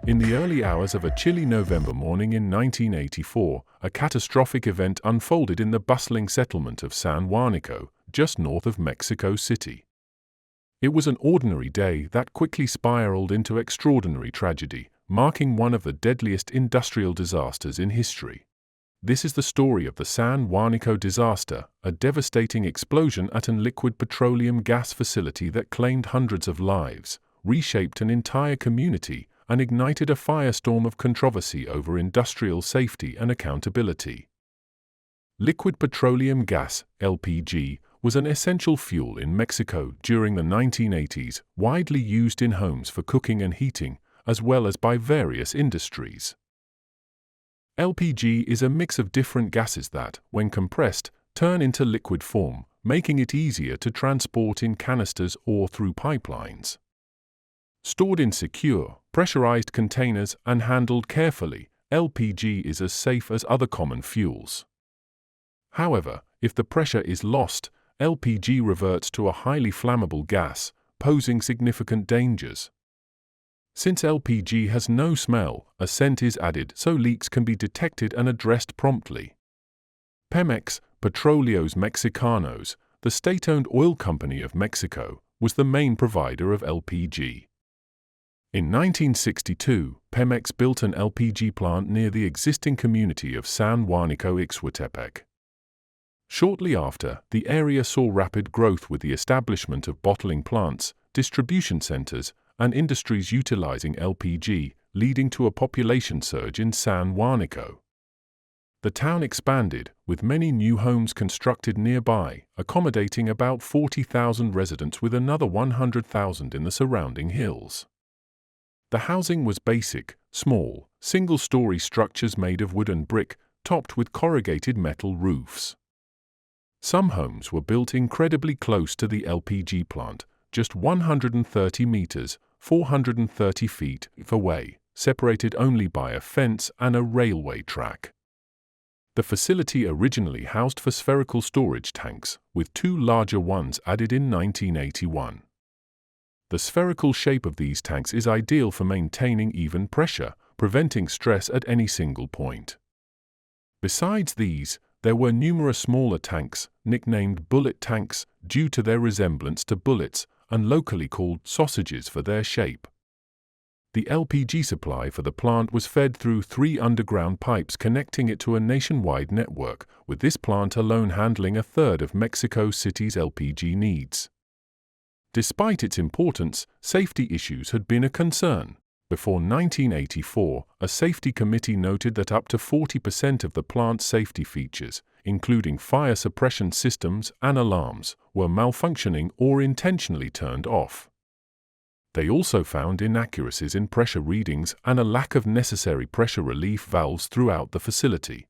In the early hours of a chilly November morning in 1984, a catastrophic event unfolded in the bustling settlement of San Juanico, just north of Mexico City. It was an ordinary day that quickly spiraled into extraordinary tragedy, marking one of the deadliest industrial disasters in history. This is the story of the San Juanico disaster, a devastating explosion at an liquid petroleum gas facility that claimed hundreds of lives, reshaped an entire community, and ignited a firestorm of controversy over industrial safety and accountability. Liquid petroleum gas, LPG, was an essential fuel in Mexico during the 1980s, widely used in homes for cooking and heating, as well as by various industries. LPG is a mix of different gases that, when compressed, turn into liquid form, making it easier to transport in canisters or through pipelines. Stored in secure, pressurized containers and handled carefully, LPG is as safe as other common fuels. However, if the pressure is lost, LPG reverts to a highly flammable gas, posing significant dangers. Since LPG has no smell, a scent is added so leaks can be detected and addressed promptly. Pemex, Petróleos Mexicanos, the state-owned oil company of Mexico, was the main provider of LPG. In 1962, Pemex built an LPG plant near the existing community of San Juanico Ixhuatepec. Shortly after, the area saw rapid growth with the establishment of bottling plants, distribution centers, and industries utilizing LPG, leading to a population surge in San Juanico. The town expanded, with many new homes constructed nearby, accommodating about 40,000 residents with another 100,000 in the surrounding hills. The housing was basic, small, single-story structures made of wood and brick, topped with corrugated metal roofs. Some homes were built incredibly close to the LPG plant, just 130 meters, 430 feet away, separated only by a fence and a railway track. The facility originally housed spherical storage tanks, with two larger ones added in 1981. The spherical shape of these tanks is ideal for maintaining even pressure, preventing stress at any single point. Besides these, there were numerous smaller tanks, nicknamed bullet tanks due to their resemblance to bullets, and locally called sausages for their shape. The LPG supply for the plant was fed through 3 underground pipes connecting it to a nationwide network, with this plant alone handling a third of Mexico City's LPG needs. Despite its importance, safety issues had been a concern. Before 1984, a safety committee noted that up to 40% of the plant's safety features, including fire suppression systems and alarms, were malfunctioning or intentionally turned off. They also found inaccuracies in pressure readings and a lack of necessary pressure relief valves throughout the facility.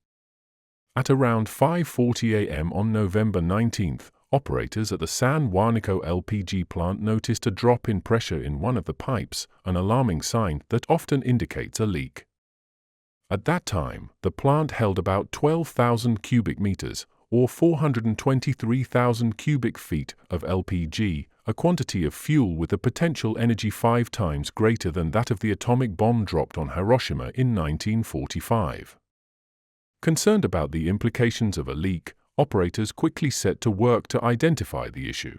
At around 5:40 a.m. on November 19, operators at the San Juanico LPG plant noticed a drop in pressure in one of the pipes, an alarming sign that often indicates a leak. At that time, the plant held about 12,000 cubic meters, or 423,000 cubic feet, of LPG, a quantity of fuel with a potential energy 5 times greater than that of the atomic bomb dropped on Hiroshima in 1945. Concerned about the implications of a leak, operators quickly set to work to identify the issue.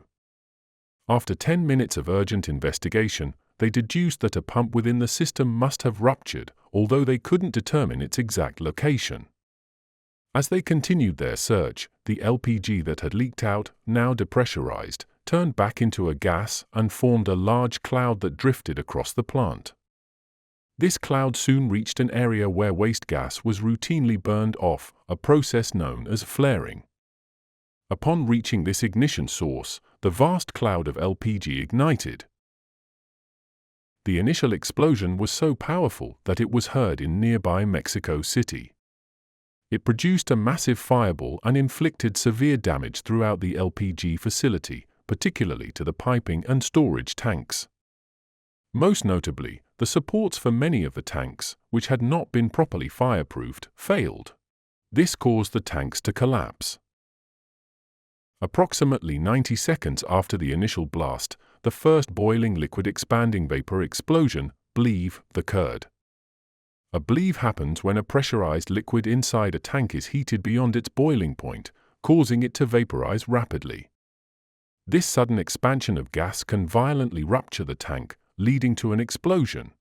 After 10 minutes of urgent investigation, they deduced that a pump within the system must have ruptured, although they couldn't determine its exact location. As they continued their search, the LPG that had leaked out, now depressurized, turned back into a gas and formed a large cloud that drifted across the plant. This cloud soon reached an area where waste gas was routinely burned off, a process known as flaring. Upon reaching this ignition source, the vast cloud of LPG ignited. The initial explosion was so powerful that it was heard in nearby Mexico City. It produced a massive fireball and inflicted severe damage throughout the LPG facility, particularly to the piping and storage tanks. Most notably, the supports for many of the tanks, which had not been properly fireproofed, failed. This caused the tanks to collapse. Approximately 90 seconds after the initial blast, the first boiling liquid expanding vapor explosion, BLEVE, occurred. A bleave happens when a pressurized liquid inside a tank is heated beyond its boiling point, causing it to vaporize rapidly. This sudden expansion of gas can violently rupture the tank, leading to an explosion.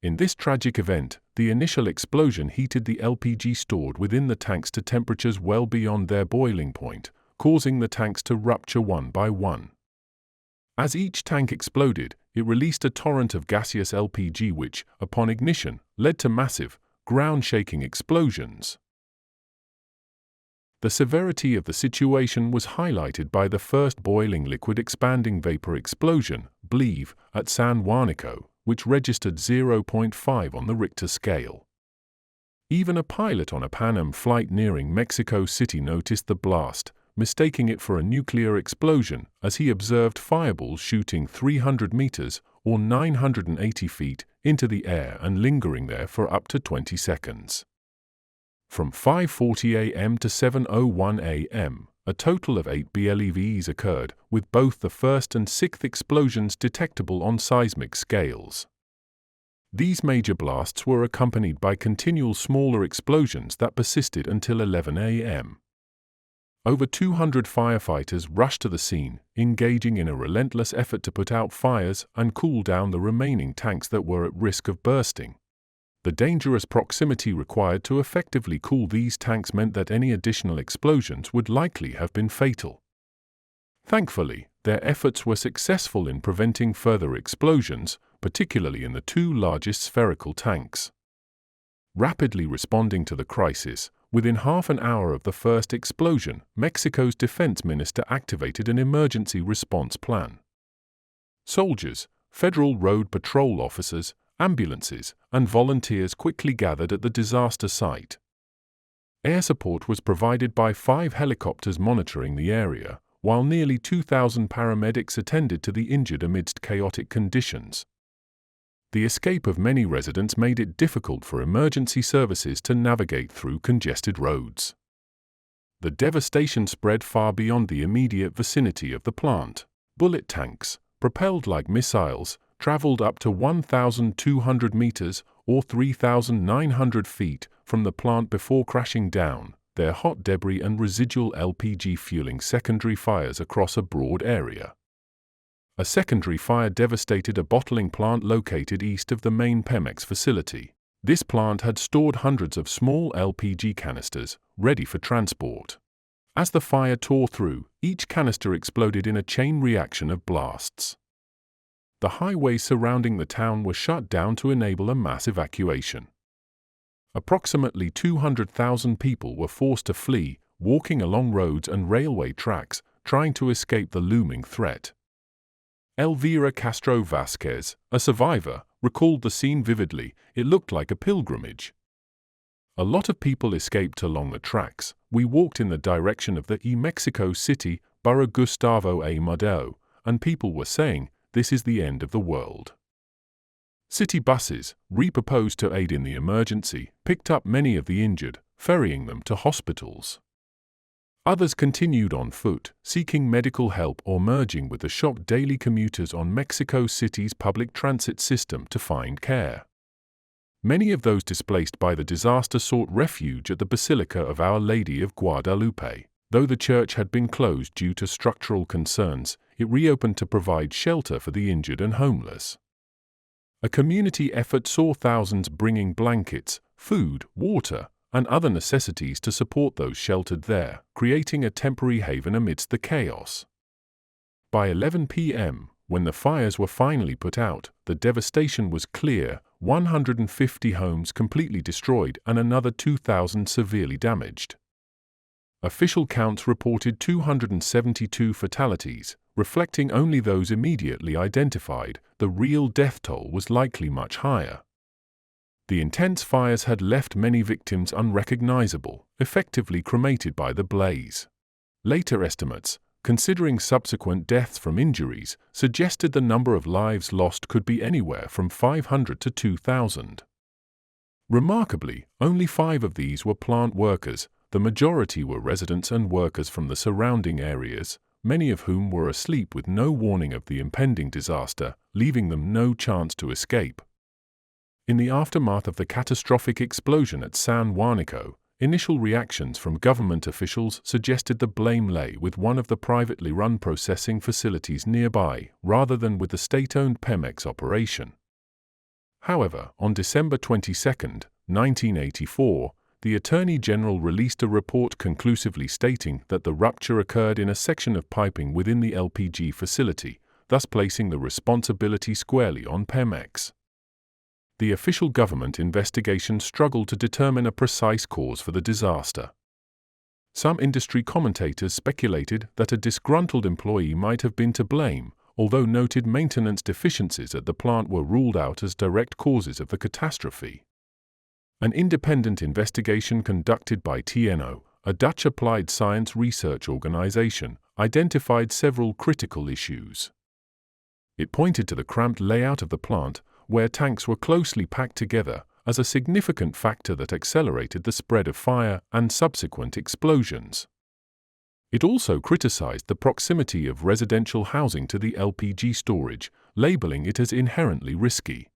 In this tragic event, the initial explosion heated the LPG stored within the tanks to temperatures well beyond their boiling point, causing the tanks to rupture one by one. As each tank exploded, it released a torrent of gaseous LPG which, upon ignition, led to massive, ground-shaking explosions. The severity of the situation was highlighted by the first boiling liquid expanding vapor explosion, BLEVE, at San Juanico, which registered 0.5 on the Richter scale. Even a pilot on a Pan Am flight nearing Mexico City noticed the blast, mistaking it for a nuclear explosion as he observed fireballs shooting 300 meters or 980 feet into the air and lingering there for up to 20 seconds. From 5:40 a.m. to 7:01 a.m., a total of 8 BLEVs occurred, with both the first and sixth explosions detectable on seismic scales. These major blasts were accompanied by continual smaller explosions that persisted until 11 a.m. Over 200 firefighters rushed to the scene, engaging in a relentless effort to put out fires and cool down the remaining tanks that were at risk of bursting. The dangerous proximity required to effectively cool these tanks meant that any additional explosions would likely have been fatal. Thankfully, their efforts were successful in preventing further explosions, particularly in the two largest spherical tanks. Rapidly responding to the crisis, within half an hour of the first explosion, Mexico's defense minister activated an emergency response plan. Soldiers, federal road patrol officers, ambulances, and volunteers quickly gathered at the disaster site. Air support was provided by 5 helicopters monitoring the area, while nearly 2,000 paramedics attended to the injured amidst chaotic conditions. The escape of many residents made it difficult for emergency services to navigate through congested roads. The devastation spread far beyond the immediate vicinity of the plant. Bullet tanks, propelled like missiles, traveled up to 1,200 meters or 3,900 feet from the plant before crashing down, their hot debris and residual LPG fueling secondary fires across a broad area. A secondary fire devastated a bottling plant located east of the main Pemex facility. This plant had stored hundreds of small LPG canisters, ready for transport. As the fire tore through, each canister exploded in a chain reaction of blasts. The highways surrounding the town were shut down to enable a mass evacuation. Approximately 200,000 people were forced to flee, walking along roads and railway tracks, trying to escape the looming threat. Elvira Castro Vasquez, a survivor, recalled the scene vividly. It looked like a pilgrimage. A lot of people escaped along the tracks. We walked in the direction of the Mexico City, Borough Gustavo A. Madero, and people were saying, "This is the end of the world." City buses, repurposed to aid in the emergency, picked up many of the injured, ferrying them to hospitals. Others continued on foot, seeking medical help or merging with the shocked daily commuters on Mexico City's public transit system to find care. Many of those displaced by the disaster sought refuge at the Basilica of Our Lady of Guadalupe. Though the church had been closed due to structural concerns, it reopened to provide shelter for the injured and homeless. A community effort saw thousands bringing blankets, food, water, and other necessities to support those sheltered there, creating a temporary haven amidst the chaos. By 11 p.m., when the fires were finally put out, the devastation was clear: 150 homes completely destroyed and another 2,000 severely damaged. Official counts reported 272 fatalities, reflecting only those immediately identified. The real death toll was likely much higher. The intense fires had left many victims unrecognizable, effectively cremated by the blaze. Later estimates, considering subsequent deaths from injuries, suggested the number of lives lost could be anywhere from 500 to 2,000. Remarkably, only 5 of these were plant workers. The majority were residents and workers from the surrounding areas, many of whom were asleep with no warning of the impending disaster, leaving them no chance to escape. In the aftermath of the catastrophic explosion at San Juanico, initial reactions from government officials suggested the blame lay with one of the privately run processing facilities nearby, rather than with the state-owned Pemex operation. However, on December 22, 1984, the Attorney General released a report conclusively stating that the rupture occurred in a section of piping within the LPG facility, thus placing the responsibility squarely on Pemex. The official government investigation struggled to determine a precise cause for the disaster. Some industry commentators speculated that a disgruntled employee might have been to blame, although noted maintenance deficiencies at the plant were ruled out as direct causes of the catastrophe. An independent investigation conducted by TNO, a Dutch applied science research organization, identified several critical issues. It pointed to the cramped layout of the plant, where tanks were closely packed together, as a significant factor that accelerated the spread of fire and subsequent explosions. It also criticized the proximity of residential housing to the LPG storage, labeling it as inherently risky.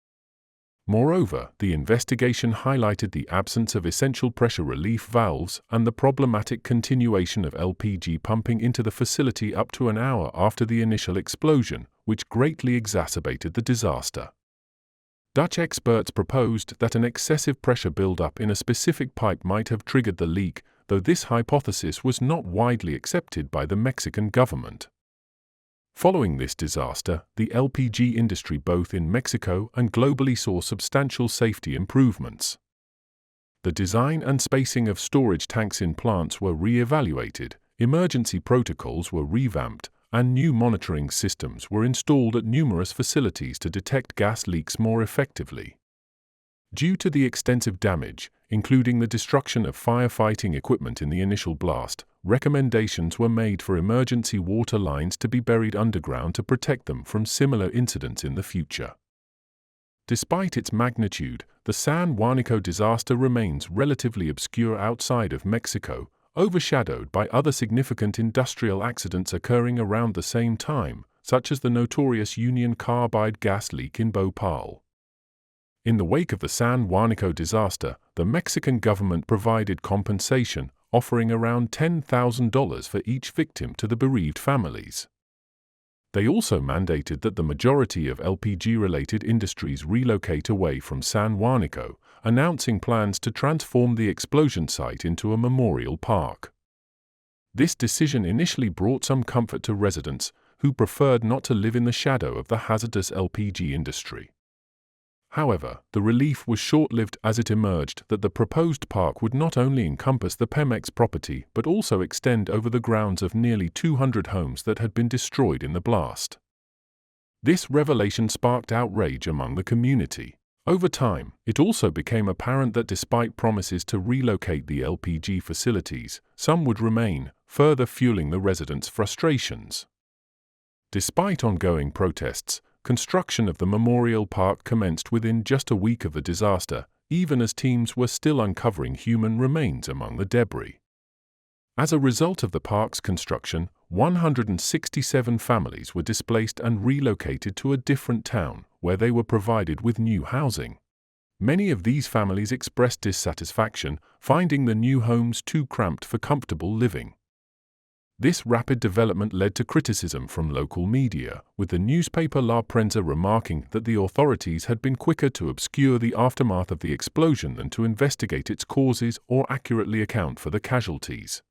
Moreover, the investigation highlighted the absence of essential pressure relief valves and the problematic continuation of LPG pumping into the facility up to an hour after the initial explosion, which greatly exacerbated the disaster. Dutch experts proposed that an excessive pressure buildup in a specific pipe might have triggered the leak, though this hypothesis was not widely accepted by the Mexican government. Following this disaster, the LPG industry both in Mexico and globally saw substantial safety improvements. The design and spacing of storage tanks in plants were re-evaluated, emergency protocols were revamped, and new monitoring systems were installed at numerous facilities to detect gas leaks more effectively. Due to the extensive damage, including the destruction of firefighting equipment in the initial blast, recommendations were made for emergency water lines to be buried underground to protect them from similar incidents in the future. Despite its magnitude, the San Juanico disaster remains relatively obscure outside of Mexico, overshadowed by other significant industrial accidents occurring around the same time, such as the notorious Union Carbide gas leak in Bhopal. In the wake of the San Juanico disaster, the Mexican government provided compensation, offering around $10,000 for each victim to the bereaved families. They also mandated that the majority of LPG-related industries relocate away from San Juanico, announcing plans to transform the explosion site into a memorial park. This decision initially brought some comfort to residents, who preferred not to live in the shadow of the hazardous LPG industry. However, the relief was short-lived as it emerged that the proposed park would not only encompass the Pemex property but also extend over the grounds of nearly 200 homes that had been destroyed in the blast. This revelation sparked outrage among the community. Over time, it also became apparent that despite promises to relocate the LPG facilities, some would remain, further fueling the residents' frustrations. Despite ongoing protests, construction of the memorial park commenced within just a week of the disaster, even as teams were still uncovering human remains among the debris. As a result of the park's construction, 167 families were displaced and relocated to a different town, where they were provided with new housing. Many of these families expressed dissatisfaction, finding the new homes too cramped for comfortable living. This rapid development led to criticism from local media, with the newspaper La Prensa remarking that the authorities had been quicker to obscure the aftermath of the explosion than to investigate its causes or accurately account for the casualties.